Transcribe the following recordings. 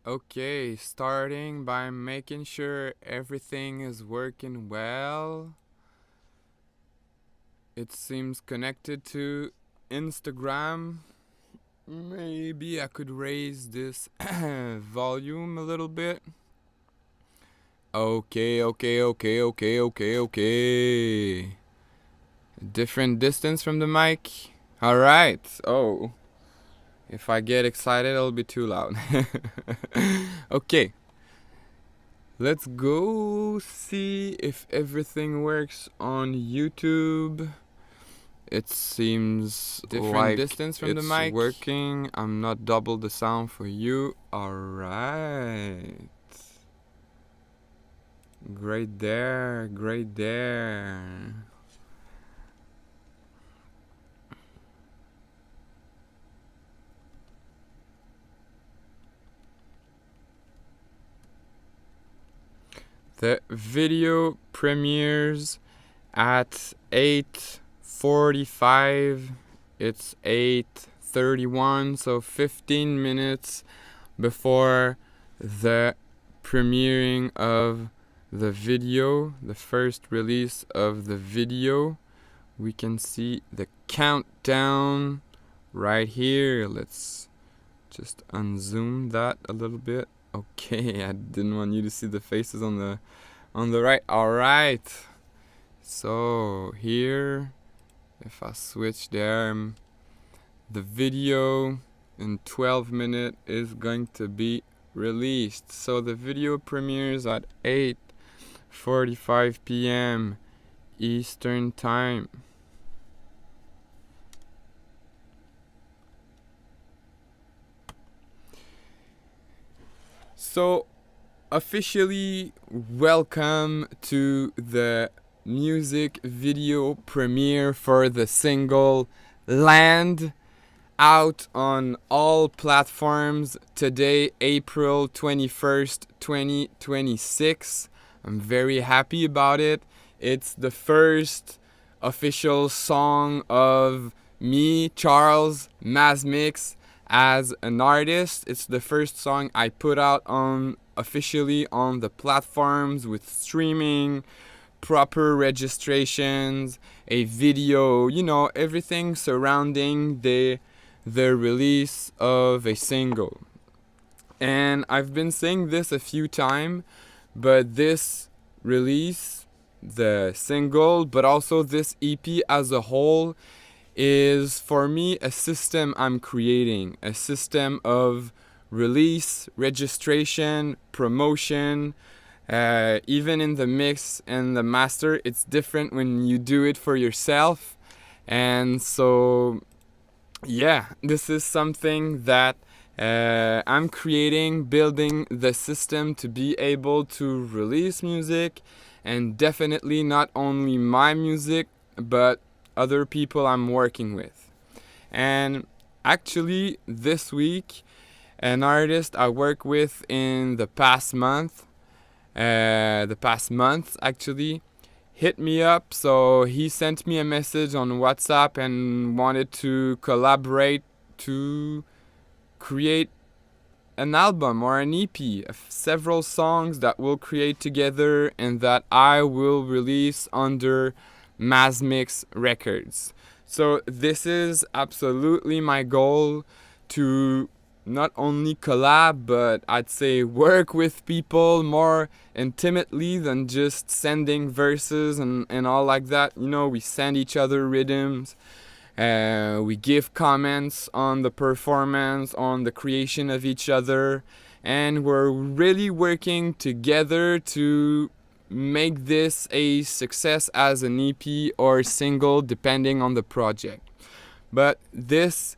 Okay, starting by making sure everything is working well. It seems connected to Instagram. Maybe I could raise this volume a little bit. Okay. Different distance from the mic. Alright. Oh. If I get excited, it'll be too loud. Okay. Let's go see if everything works on YouTube. It seems different like distance from the mic. Working. I'm not double the sound for you. Alright. Great there. The video premieres at 8:45. It's 8:31, so 15 minutes before the premiering of the video, the first release of the video. We can see the countdown right here. Let's just unzoom that a little bit. Okay, I didn't want you to see the faces on the right. All right. So here, if I switch there, the video in 12 minutes is going to be released. So the video premieres at 8:45 p.m. Eastern Time. So, officially welcome to the music video premiere for the single Land, out on all platforms today, April 21st, 2026. I'm very happy about it. It's the first official song of me, Charles Mazmix, as an artist. It's the first song I put out on officially on the platforms with streaming, proper registrations, a video, everything surrounding the release of a single. And I've been saying this a few times, but this release, the single, but also this EP as a whole, is for me a system I'm creating, a system of release, registration, promotion. Even in the mix and the master, it's different when you do it for yourself. And so, yeah, this is something that I'm creating, building the system to be able to release music, and definitely not only my music, but other people I'm working with. And actually, this week, an artist I work with in the past months actually, hit me up. So he sent me a message on WhatsApp and wanted to collaborate to create an album or an EP of several songs that we'll create together and that I will release under Mazmix Records. So this is absolutely my goal, to not only collab, but I'd say work with people more intimately than just sending verses and all like that. We send each other rhythms. We give comments on the performance, on the creation of each other. And we're really working together to make this a success as an EP or single, depending on the project. But this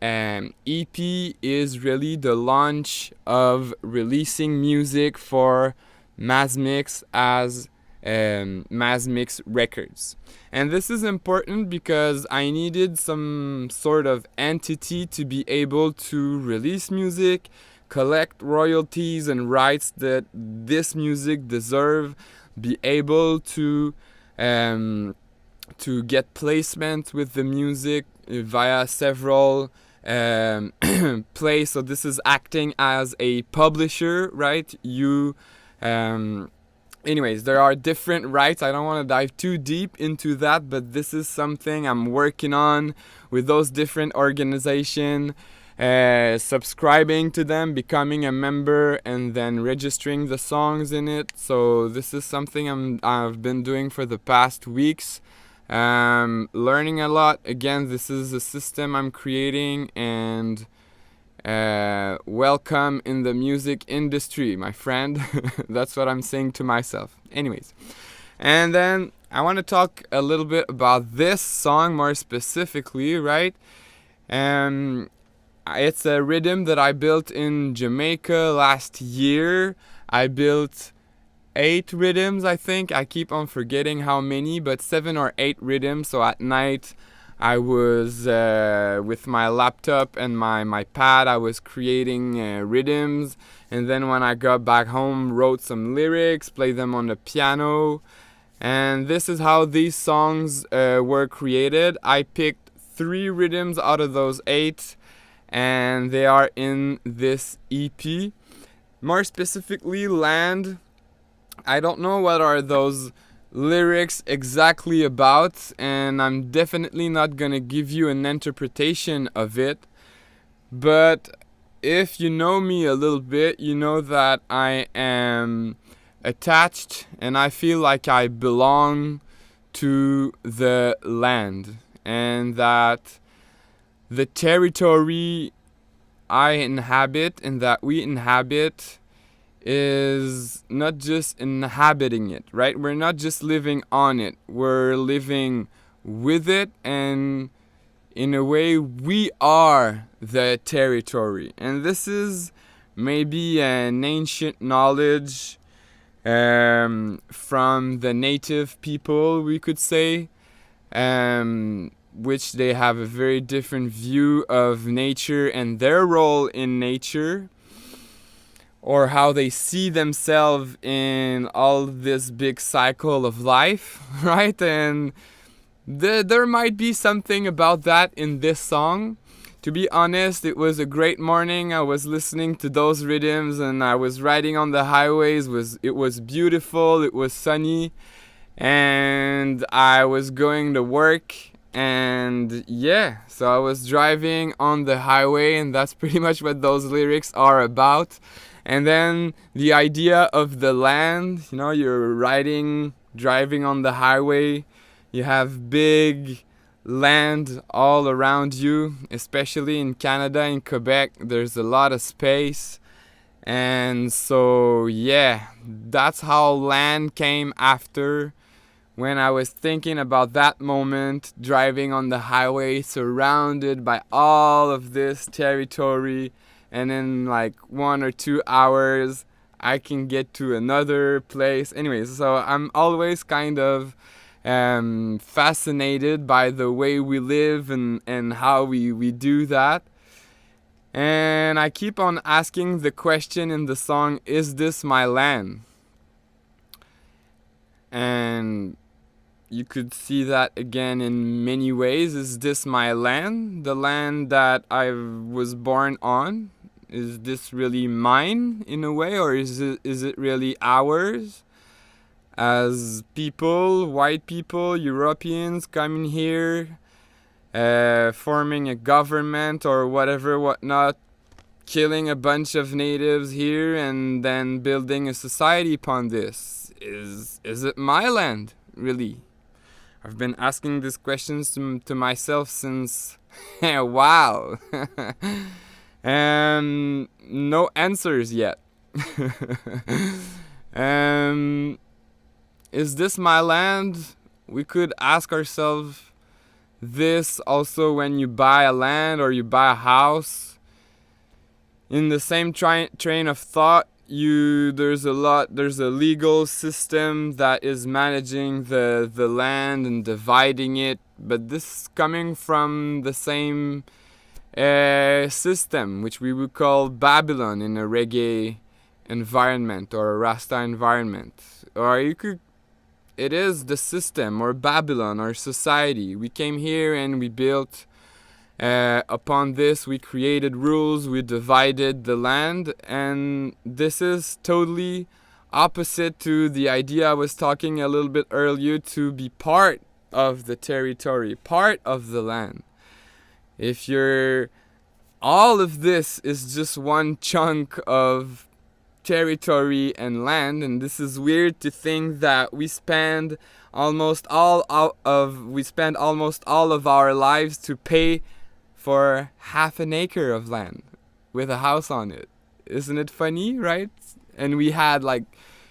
EP is really the launch of releasing music for Mazmix as Mazmix Records. And this is important because I needed some sort of entity to be able to release music, collect royalties and rights that this music deserve, be able to get placement with the music via several place. So this is acting as a publisher, right? Anyways, there are different rights. I don't want to dive too deep into that, but this is something I'm working on with those different organizations, subscribing to them, becoming a member, and then registering the songs in it. So this is something I've been doing for the past weeks. Learning a lot. Again, this is a system I'm creating, and welcome in the music industry, my friend. That's what I'm saying to myself. Anyways, and then I want to talk a little bit about this song more specifically, right? It's a rhythm that I built in Jamaica last year. I built 8 rhythms, I think. I keep on forgetting how many, but 7 or 8 rhythms. So at night, I was with my laptop and my pad, I was creating rhythms. And then when I got back home, wrote some lyrics, played them on the piano. And this is how these songs were created. I picked 3 rhythms out of those 8, and they are in this EP. More specifically, Land. I don't know what are those lyrics exactly about, and I'm definitely not gonna give you an interpretation of it. But if you know me a little bit, you know that I am attached and I feel like I belong to the land, and that the territory I inhabit and that we inhabit is not just inhabiting it, right? We're not just living on it, we're living with it, and in a way we are the territory. And this is maybe an ancient knowledge from the native people, we could say, which they have a very different view of nature and their role in nature, or how they see themselves in all this big cycle of life, right? And there might be something about that in this song. To be honest, it was a great morning. I was listening to those rhythms and I was riding on the highways. It was beautiful, it was sunny, and I was going to work. And yeah, so I was driving on the highway, and that's pretty much what those lyrics are about. And then the idea of the land, you're driving on the highway, you have big land all around you, especially in Canada, in Quebec, there's a lot of space. And so yeah, that's how land came after, when I was thinking about that moment, driving on the highway, surrounded by all of this territory, and in like 1 or 2 hours, I can get to another place. Anyways, so I'm always kind of fascinated by the way we live and how we do that. And I keep on asking the question in the song, is this my land? And you could see that again in many ways. Is this my land? The land that I was born on? Is this really mine in a way, or is it really ours? As people, white people, Europeans coming here, forming a government or whatnot, killing a bunch of natives here and then building a society upon this. Is it my land, really? I've been asking these questions to myself since a while. No answers yet. Is this my land? We could ask ourselves this also when you buy a land or you buy a house. In the same train of thought, there's a legal system that is managing the land and dividing it, but this is coming from the same system, which we would call Babylon in a reggae environment or a Rasta environment. Or it is the system or Babylon or society. We came here and we built Upon this, we created rules, we divided the land, and this is totally opposite to the idea I was talking a little bit earlier, to be part of the territory, part of the land. If you're all of this is just one chunk of territory and land, and this is weird to think that we spend almost all of our lives to pay for half an acre of land with a house on it. Isn't it funny, right? And we had like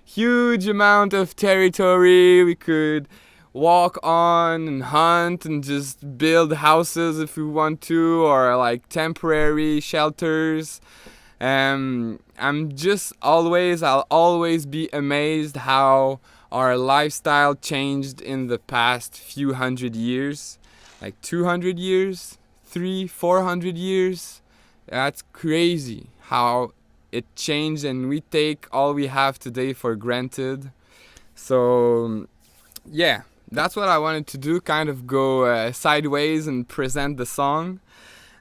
huge amount of territory we could walk on and hunt and just build houses if we want to, or like temporary shelters. I'll always be amazed how our lifestyle changed in the past few hundred years, like 200 years, 400 years. That's crazy how it changed, and we take all we have today for granted. So yeah, that's what I wanted to do, kind of go sideways and present the song.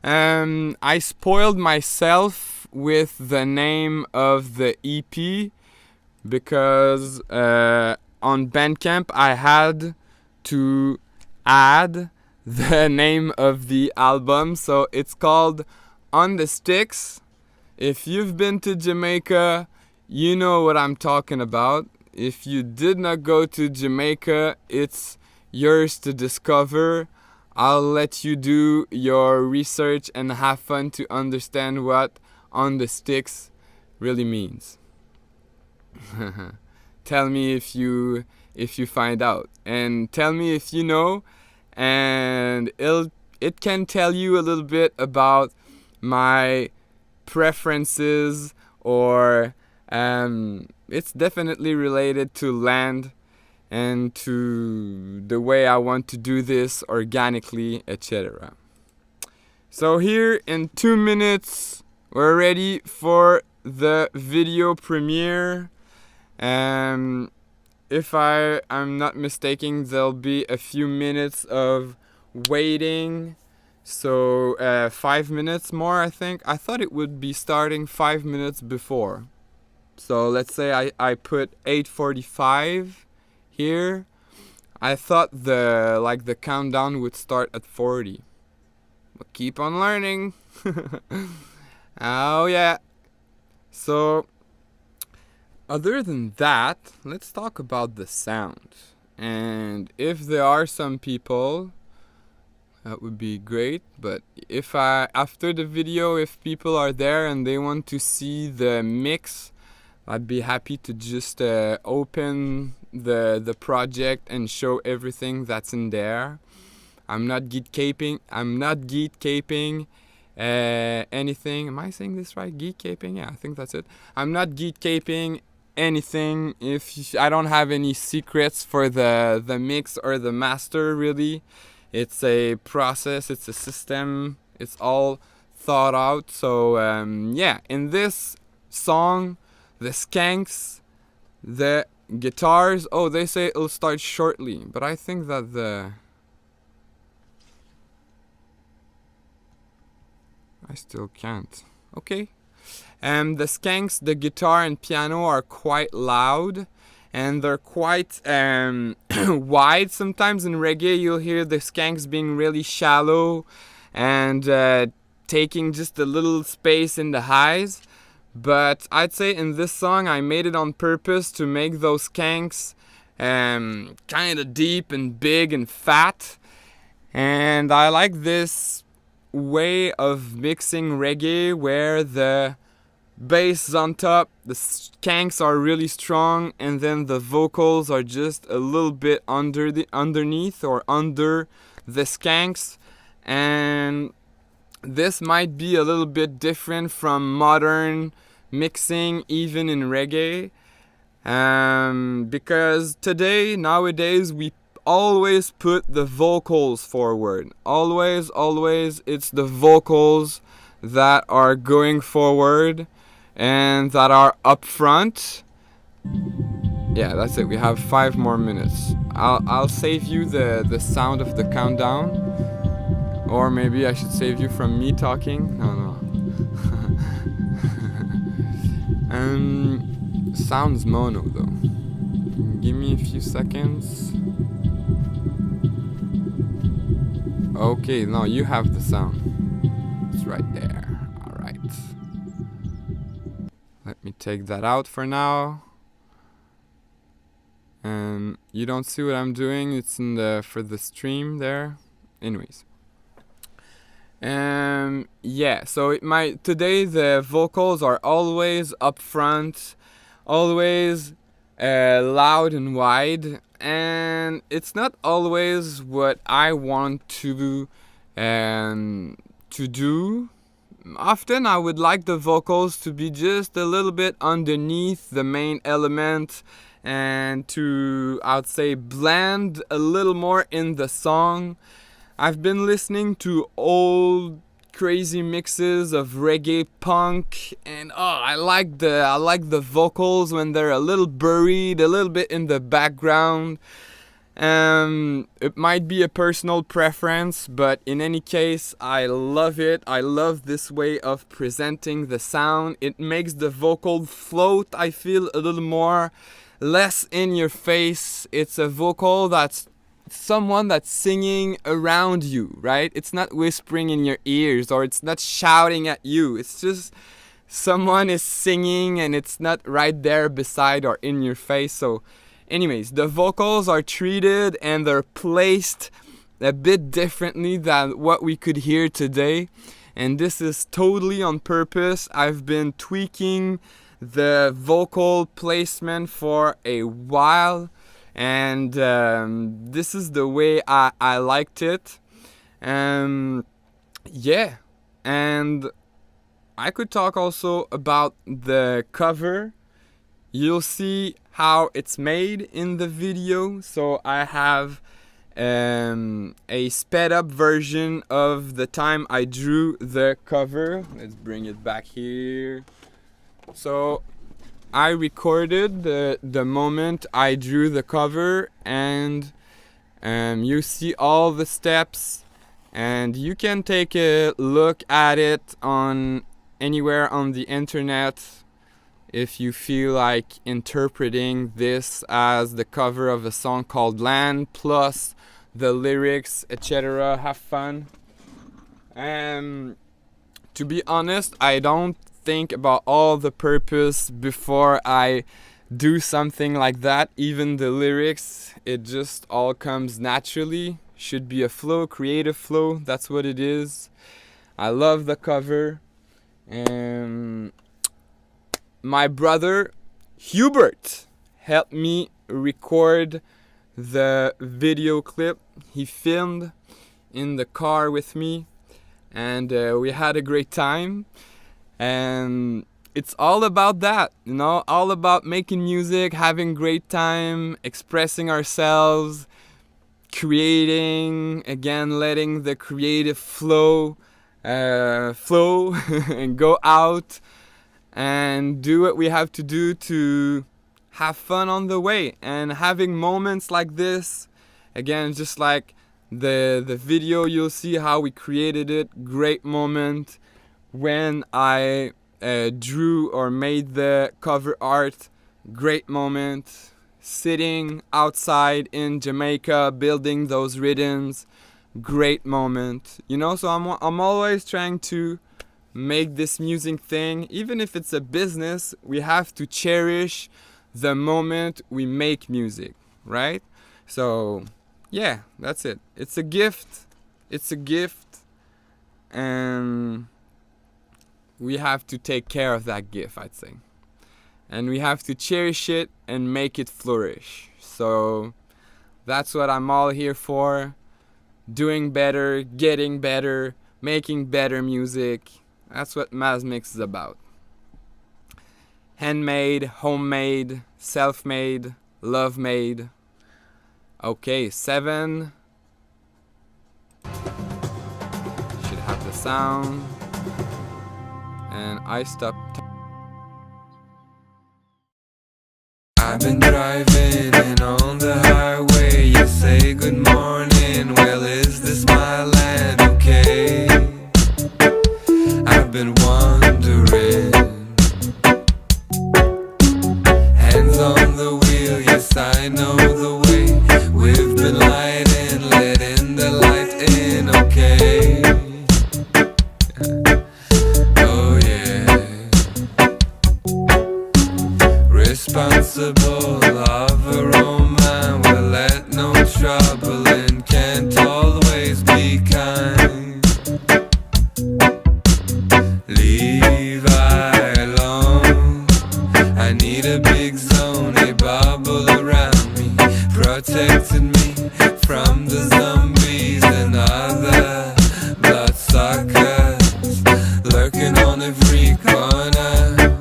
I spoiled myself with the name of the EP because on Bandcamp I had to add the name of the album, so it's called On the Sticks. If you've been to Jamaica, you know what I'm talking about. If you did not go to Jamaica, it's yours to discover. I'll let you do your research and have fun to understand what On the Sticks really means. Tell me if you find out, and tell me if you know, and it can tell you a little bit about my preferences, or it's definitely related to land and to the way I want to do this organically, etc. So here in 2 minutes we're ready for the video premiere. If I'm not mistaken, there'll be a few minutes of waiting. So 5 minutes more, I think. I thought it would be starting 5 minutes before. So let's say I put 8:45 here. I thought the countdown would start at 40. But keep on learning. Oh yeah. So other than that, let's talk about the sound. And if there are some people, that would be great. But after the video, if people are there and they want to see the mix, I'd be happy to just open the project and show everything that's in there. I'm not geekcaping anything. Am I saying this right? Geekcaping? Yeah, I think that's it. I'm not geekcaping anything. If I don't have any secrets for the mix or the master, really. It's a process, it's a system, it's all thought out. So yeah, in this song, the skanks, the guitars, they say it'll start shortly, but I think that I still can't. Okay. The skanks, the guitar and piano are quite loud, and they're quite wide. Sometimes in reggae you'll hear the skanks being really shallow and taking just a little space in the highs. But I'd say in this song I made it on purpose to make those skanks kind of deep and big and fat. And I like this way of mixing reggae where the bass is on top, the skanks are really strong, and then the vocals are just a little bit underneath or under the skanks. And this might be a little bit different from modern mixing, even in reggae, because nowadays we always put the vocals forward. Always it's the vocals that are going forward and that are up front. Yeah, that's it. We have 5 more minutes. I'll save you the sound of the countdown. Or maybe I should save you from me talking. No. Sounds mono though. Give me a few seconds. Okay, no, you have the sound. It's right there. Alright. Let me take that out for now. You don't see what I'm doing. It's in the for the stream there. Anyways. Yeah, so today the vocals are always up front, always loud and wide, and it's not always what I want to do. Often I would like the vocals to be just a little bit underneath the main element and to, I would say, blend a little more in the song. I've been listening to old crazy mixes of reggae punk, and I like the vocals when they're a little buried, a little bit in the background. It might be a personal preference, but in any case, I love it. I love this way of presenting the sound. It makes the vocal float, I feel, a little more, less in your face. It's a vocal that's someone that's singing around you, right? It's not whispering in your ears, or it's not shouting at you. It's just someone is singing and it's not right there beside or in your face. So anyways, the vocals are treated and they're placed a bit differently than what we could hear today, and this is totally on purpose. I've been tweaking the vocal placement for a while, and this is the way I liked it. Yeah, and I could talk also about the cover. You'll see how it's made in the video. So I have a sped up version of the time I drew the cover. Let's bring it back here. So I recorded the moment I drew the cover, and you see all the steps, and you can take a look at it on anywhere on the internet if you feel like interpreting this as the cover of a song called Land plus the lyrics, etc. Have fun. To be honest, I don't think about all the purpose before I do something like that. Even the lyrics, it just all comes naturally. Should be a flow, creative flow. That's what it is. I love the cover. My brother Hubert helped me record the video clip. He filmed in the car with me, and we had a great time. And it's all about that, you know, all about making music, having great time, expressing ourselves, creating, again, letting the creative flow and go out and do what we have to do to have fun on the way. And having moments like this, again, just like the video, you'll see how we created it. Great moment when I drew or made the cover art. Great moment sitting outside in Jamaica building those rhythms. Great moment, you know. So I'm always trying to make this music thing, even if it's a business, we have to cherish the moment we make music, right? So yeah, that's it. It's a gift, and we have to take care of that gift, I'd say, and we have to cherish it and make it flourish. So that's what I'm all here for. Doing better, getting better, making better music. That's what Mazmix is about. Handmade, homemade, self-made, love-made. Okay, 7. Should have the sound. And I stopped. I've been driving and on the highway you say good morning. Well, is this my land? Okay. responsible of her own mind, will let no trouble in, can't always be kind. Leave I alone, I need a big zone, a bubble around me, protecting me from the zombies and other bloodsuckers lurking on every corner.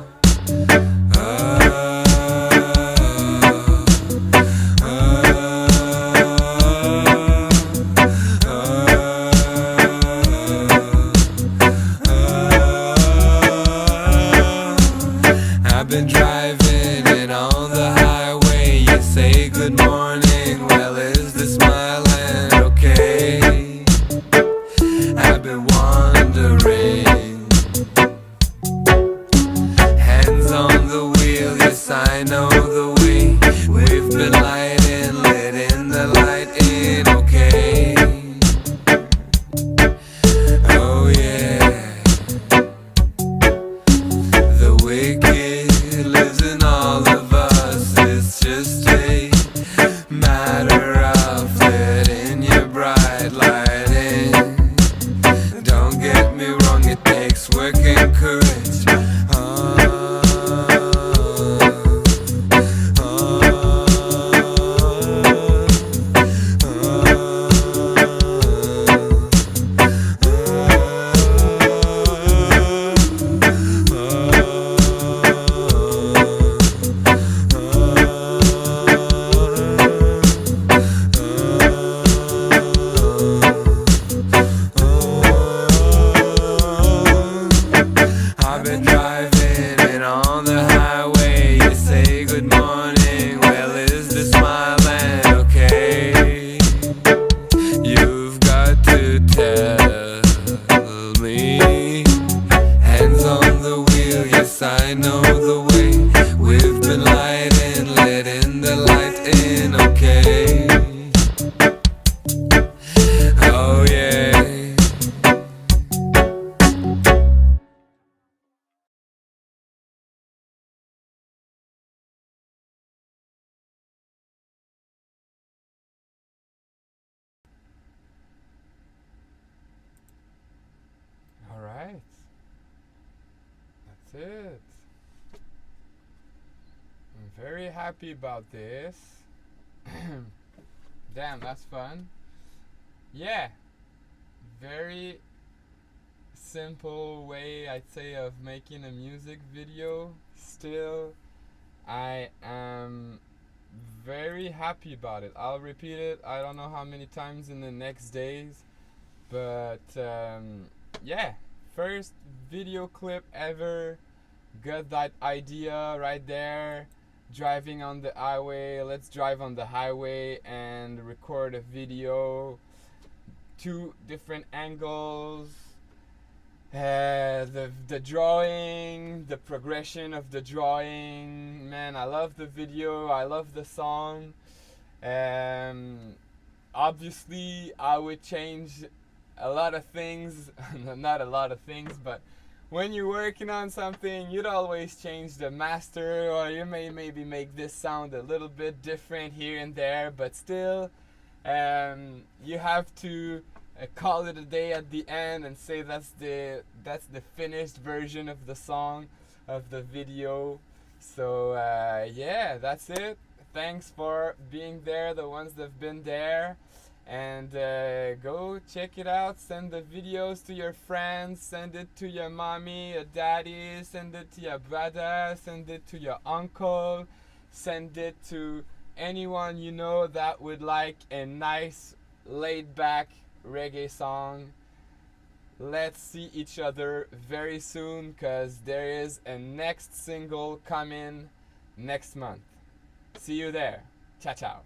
I've been driving and on the highway you say good morning, well is this my land, okay? I've been wondering, hands on the wheel, yes I know the way, we've been lighting, letting the light in, okay? Oh yeah, the wicked lives in all of us, it's just a matter of letting your bright light in. Don't get me wrong, it takes work and courage. I've been driving and on the highway you say good morning, well is this my land, okay? You've got to tell me, hands on the wheel, yes I know the way, we've been lighting, letting the light in, okay? Oh yeah. Alright. That's it. I'm very happy about this. Damn, that's fun. Yeah. Very simple way, I'd say, of making a music video. Still, I am very happy about it. I'll repeat it, I don't know how many times in the next days. But yeah, first video clip ever. Got that idea right there. Driving on the highway. Let's drive on the highway and record a video. 2 different angles. The drawing, the progression of the drawing. Man, I love the video. I love the song. Obviously, I would change a lot of things. Not a lot of things, but when you're working on something, you'd always change the master, or you may maybe make this sound a little bit different here and there, but still, you have to call it a day at the end and say that's the finished version of the song, of the video. So yeah, that's it. Thanks for being there, the ones that've been there. And go check it out. Send the videos to your friends. Send it to your mommy, your daddy. Send it to your brother. Send it to your uncle. Send it to anyone you know that would like a nice, laid-back reggae song. Let's see each other very soon, because there is a next single coming next month. See you there. Ciao, ciao.